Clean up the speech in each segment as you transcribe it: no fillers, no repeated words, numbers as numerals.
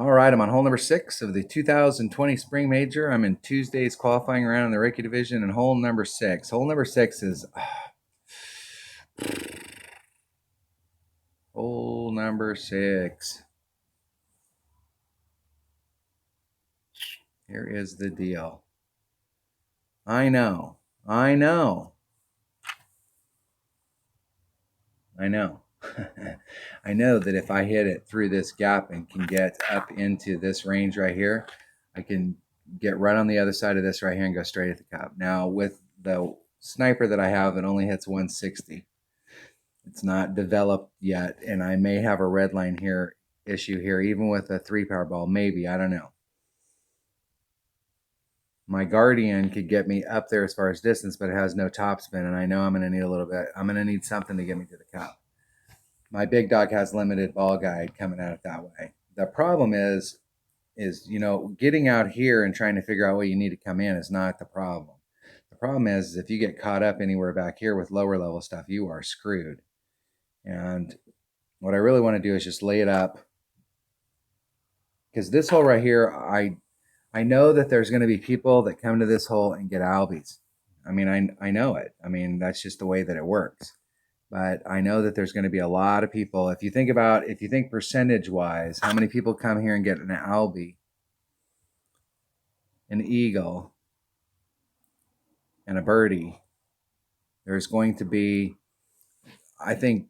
All right, I'm on hole number 6 of the 2020 Spring Major. I'm in Tuesday's qualifying round in the Reiki division, and hole number 6. Hole number 6 is hole number 6. Here is the deal. I know. I know that if I hit it through this gap and can get up into this range right here, I can get right on the other side of this right here and go straight at the cup. Now, with the sniper that I have, it only hits 160. It's not developed yet, and I may have a red line here issue here, even with a 3-power ball. Maybe, I don't know. My Guardian could get me up there as far as distance, but it has no topspin, and I know I'm going to need a little bit. I'm going to need something to get me to the cup. My big dog has limited ball guide coming at it that way. The problem is getting out here and trying to figure out what you need to come in is not the problem. The problem is if you get caught up anywhere back here with lower level stuff, you are screwed. And what I really want to do is just lay it up, because this hole right here, I know that there's going to be people that come to this hole and get albies. I mean, I know it. I mean, that's just the way that it works. But I know that there's going to be a lot of people. If you think percentage wise, how many people come here and get an albie, an eagle, and a birdie, there's going to be, I think,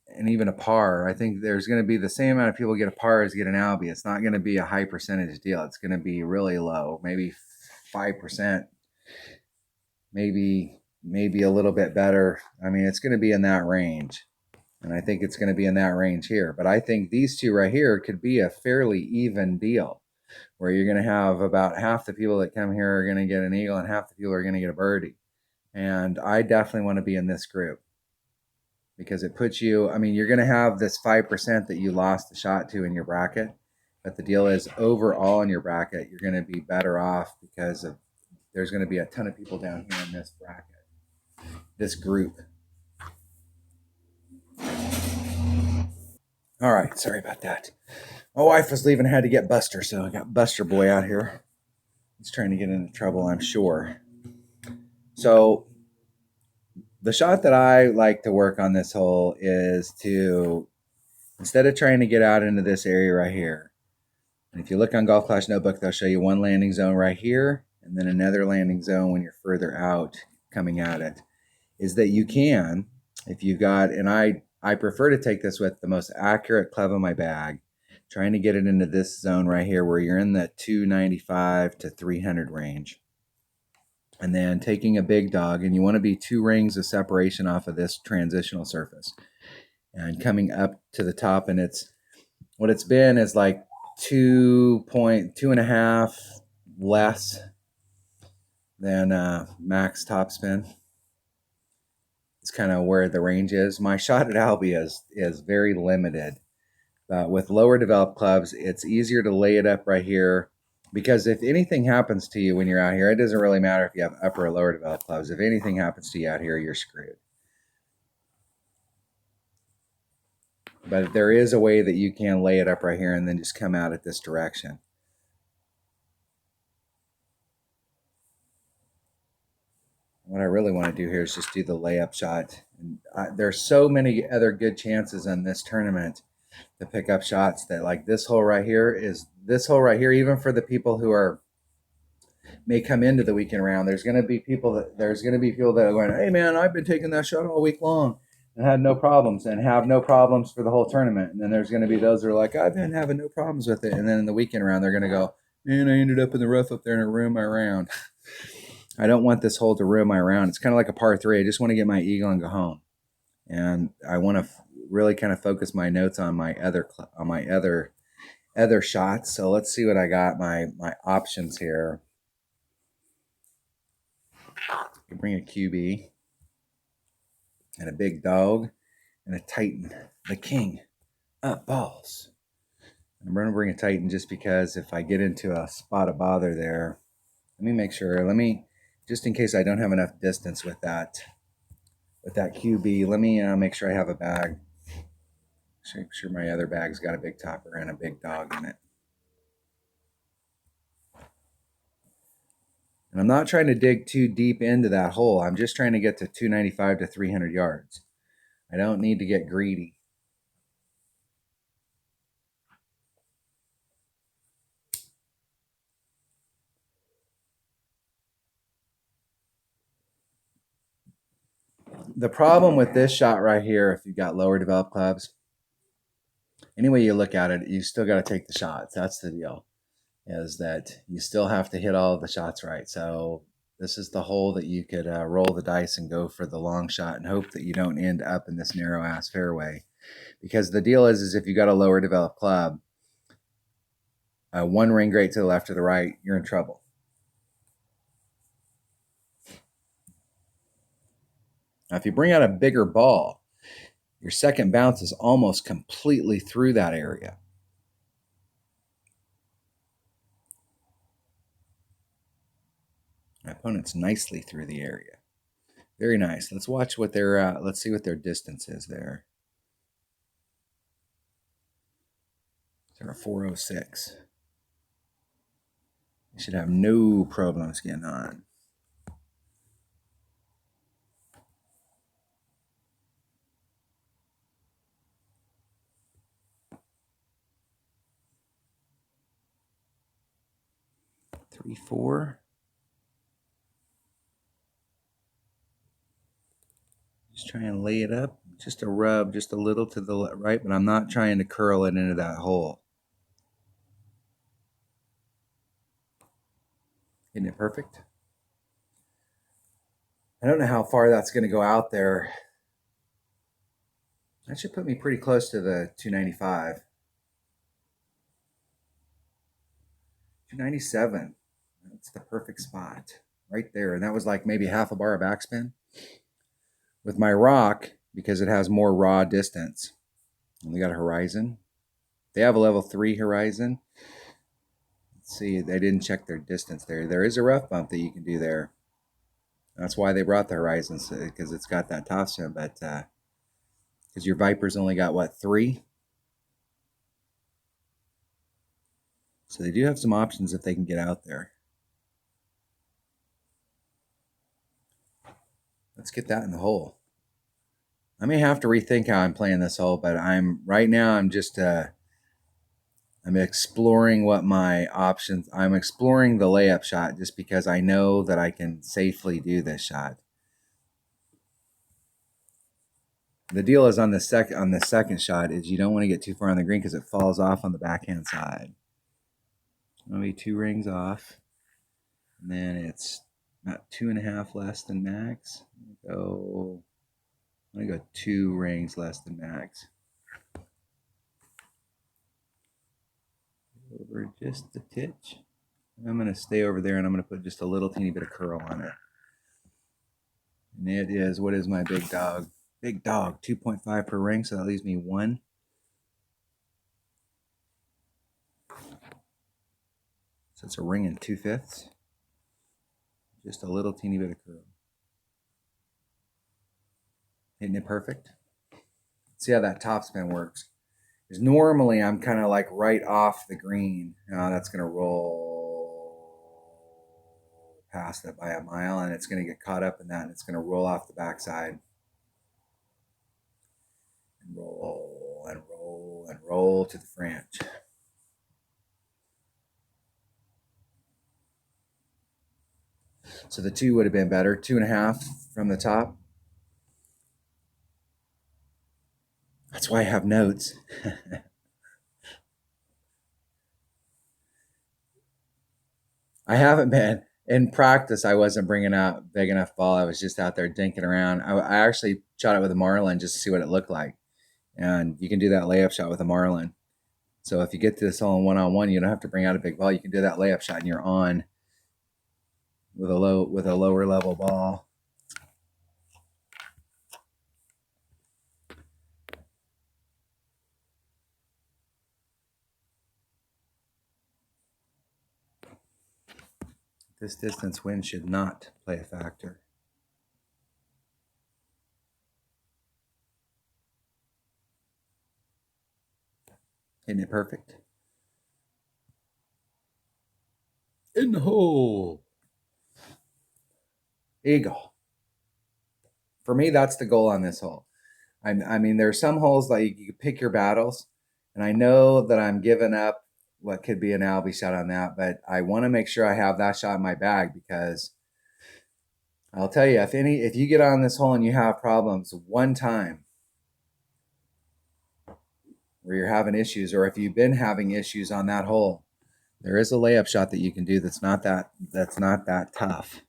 and even a par. I think there's going to be the same amount of people get a par as get an albie. It's not going to be a high percentage deal. It's going to be really low, maybe 5%, maybe a little bit better. I mean, it's going to be in that range, and I think it's going to be in that range here. But I think these two right here could be a fairly even deal, where you're going to have about half the people that come here are going to get an eagle and half the people are going to get a birdie. And I definitely want to be in this group, because it puts you, I mean, you're going to have this 5% that you lost the shot to in your bracket. But the deal is, overall in your bracket, you're going to be better off, because there's going to be a ton of people down here in this bracket, this group. All right, sorry about that. My wife was leaving, I had to get Buster, so I got Buster Boy out here. He's trying to get into trouble, I'm sure. So the shot that I like to work on this hole is to, instead of trying to get out into this area right here, and if you look on Golf Clash Notebook, they'll show you one landing zone right here, and then another landing zone when you're further out coming at it, is that you can, if you've got, and I prefer to take this with the most accurate club in my bag, trying to get it into this zone right here where you're in the 295 to 300 range. And then taking a big dog, and you want to be 2 rings of separation off of this transitional surface, and coming up to the top, and what it's been is like 2.5 less than max topspin. It's kind of where the range is. My shot at Albie is very limited. With lower developed clubs, it's easier to lay it up right here, because if anything happens to you when you're out here, it doesn't really matter if you have upper or lower developed clubs. If anything happens to you out here, you're screwed. But there is a way that you can lay it up right here and then just come out at this direction. What I really want to do here is just do the layup shot. And there's so many other good chances in this tournament to pick up shots, that like this hole right here, even for the people who may come into the weekend round, there's going to be people that are going, hey man, I've been taking that shot all week long and had no problems, and have no problems for the whole tournament. And then there's going to be those that are like, I've been having no problems with it, and then in the weekend round they're going to go, man, I ended up in the rough up there and it ruined my round. I don't want this hole to ruin my round. It's kind of like a par 3. I just want to get my eagle and go home, and I want to really kind of focus my notes on my other shots. So let's see what I got. My options here. I bring a QB and a big dog and a Titan, the king of balls. I'm going to bring a Titan just because if I get into a spot of bother there, let me make sure. Just in case I don't have enough distance with that QB, let me make sure I have a bag. Make sure my other bag's got a big topper and a big dog in it. And I'm not trying to dig too deep into that hole. I'm just trying to get to 295 to 300 yards. I don't need to get greedy. The problem with this shot right here, if you've got lower developed clubs, any way you look at it, you still got to take the shots. That's the deal, is that you still have to hit all of the shots right. So this is the hole that you could roll the dice and go for the long shot and hope that you don't end up in this narrow ass fairway. Because the deal is if you got a lower developed club, one ring great to the left or the right, you're in trouble. Now, if you bring out a bigger ball, your second bounce is almost completely through that area. My opponent's nicely through the area. Very nice. Let's watch what their, let's see what their distance is there. They're a 406. You should have no problems getting on. Three, four. Just try and lay it up. Just a rub, just a little to the right, but I'm not trying to curl it into that hole. Isn't it perfect? I don't know how far that's going to go out there. That should put me pretty close to the 295. 297. That's the perfect spot right there. And that was like maybe half a bar of backspin. With my rock, because it has more raw distance. And we got a horizon. They have a level 3 horizon. Let's see, they didn't check their distance there. There is a rough bump that you can do there. That's why they brought the horizons, because it's got that topspin, but because your Viper's only got what, 3? So they do have some options if they can get out there. Let's get that in the hole. I may have to rethink how I'm playing this hole, but right now I'm just I'm exploring what my options. I'm exploring the layup shot just because I know that I can safely do this shot. The deal is on the second shot is you don't want to get too far on the green because it falls off on the backhand side. Maybe 2 rings off, and then it's about 2.5 less than max. I'm gonna go 2 rings less than max. Over just a titch. I'm gonna stay over there and I'm gonna put just a little teeny bit of curl on it. And it is, what is my big dog? Big dog, 2.5 per ring, so that leaves me 1. So it's a ring and 2/5. Just a little teeny bit of curl. Isn't it perfect? See how that topspin works. Because normally I'm kind of like right off the green. Now that's going to roll past it by a mile, and it's going to get caught up in that, and it's going to roll off the backside. And roll and roll and roll to the French. So the 2 would have been better. 2.5 from the top. That's why I have notes. I haven't been. In practice, I wasn't bringing out big enough ball. I was just out there dinking around. I actually shot it with a Marlin just to see what it looked like. And you can do that layup shot with a Marlin. So if you get to this hole in one-on-one, you don't have to bring out a big ball. You can do that layup shot and you're on with a lower level ball. This distance wind should not play a factor. Hitting it perfect. In the hole. Eagle. For me, that's the goal on this hole. I mean, there's some holes like you pick your battles, and I know that I'm giving up what could be an Albie shot on that, but I want to make sure I have that shot in my bag because I'll tell you, if you get on this hole and you have problems one time where you're having issues, or if you've been having issues on that hole, there is a layup shot that you can do that's not that tough.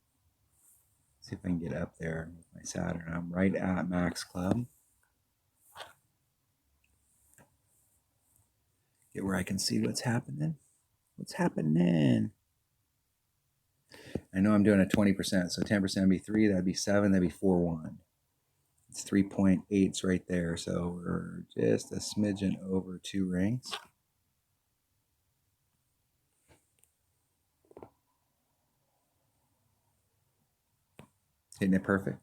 Let's see if I can get up there with my Saturn. I'm right at max club. Get where I can see what's happening. What's happening? I know I'm doing a 20%, so 10% would be 3, that'd be 7, that'd be 4-1. It's 3.8s right there, so we're just a smidgen over 2 rings. Hitting it perfect.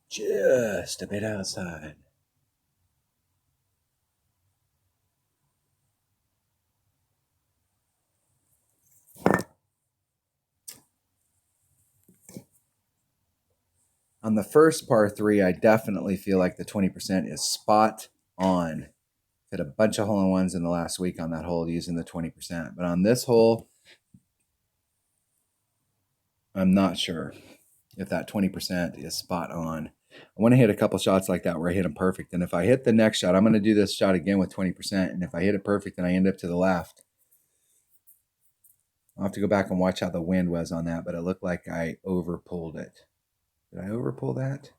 Just a bit outside. On the first par 3, I definitely feel like the 20% is spot on. Hit a bunch of hole-in-ones in the last week on that hole using the 20%. But on this hole, I'm not sure if that 20% is spot on. I want to hit a couple shots like that where I hit them perfect. And if I hit the next shot, I'm going to do this shot again with 20%. And if I hit it perfect and I end up to the left, I'll have to go back and watch how the wind was on that. But it looked like I overpulled it. Did I overpull that?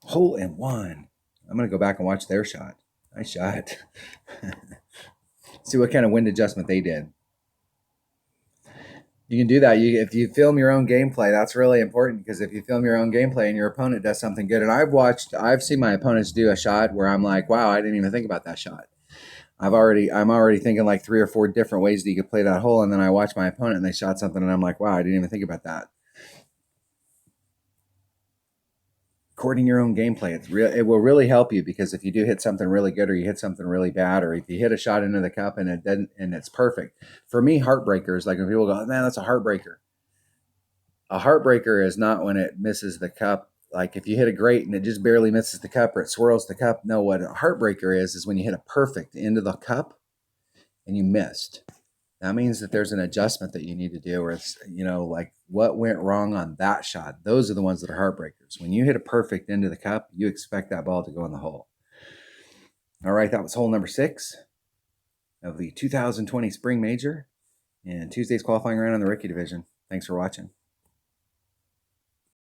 Hole in one. I'm going to go back and watch their shot. Nice shot. See what kind of wind adjustment they did. You can do that. If you film your own gameplay, that's really important because if you film your own gameplay and your opponent does something good, and I've seen my opponents do a shot where I'm like, wow, I didn't even think about that shot. I'm already thinking like 3 or 4 different ways that you could play that hole, and then I watch my opponent and they shot something, and I'm like, wow, I didn't even think about that. Recording your own gameplay, it will really help you because if you do hit something really good or you hit something really bad, or if you hit a shot into the cup and it's perfect. For me, heartbreakers, like when people go, man, that's a heartbreaker. A heartbreaker is not when it misses the cup. Like if you hit a great and it just barely misses the cup or it swirls the cup. No, what a heartbreaker is when you hit a perfect into the cup and you missed. That means that there's an adjustment that you need to do, or it's, like what went wrong on that shot. Those are the ones that are heartbreakers. When you hit a perfect into the cup, you expect that ball to go in the hole. All right, that was hole number 6 of the 2020 Spring Major and Tuesday's qualifying round in the rookie division. Thanks for watching.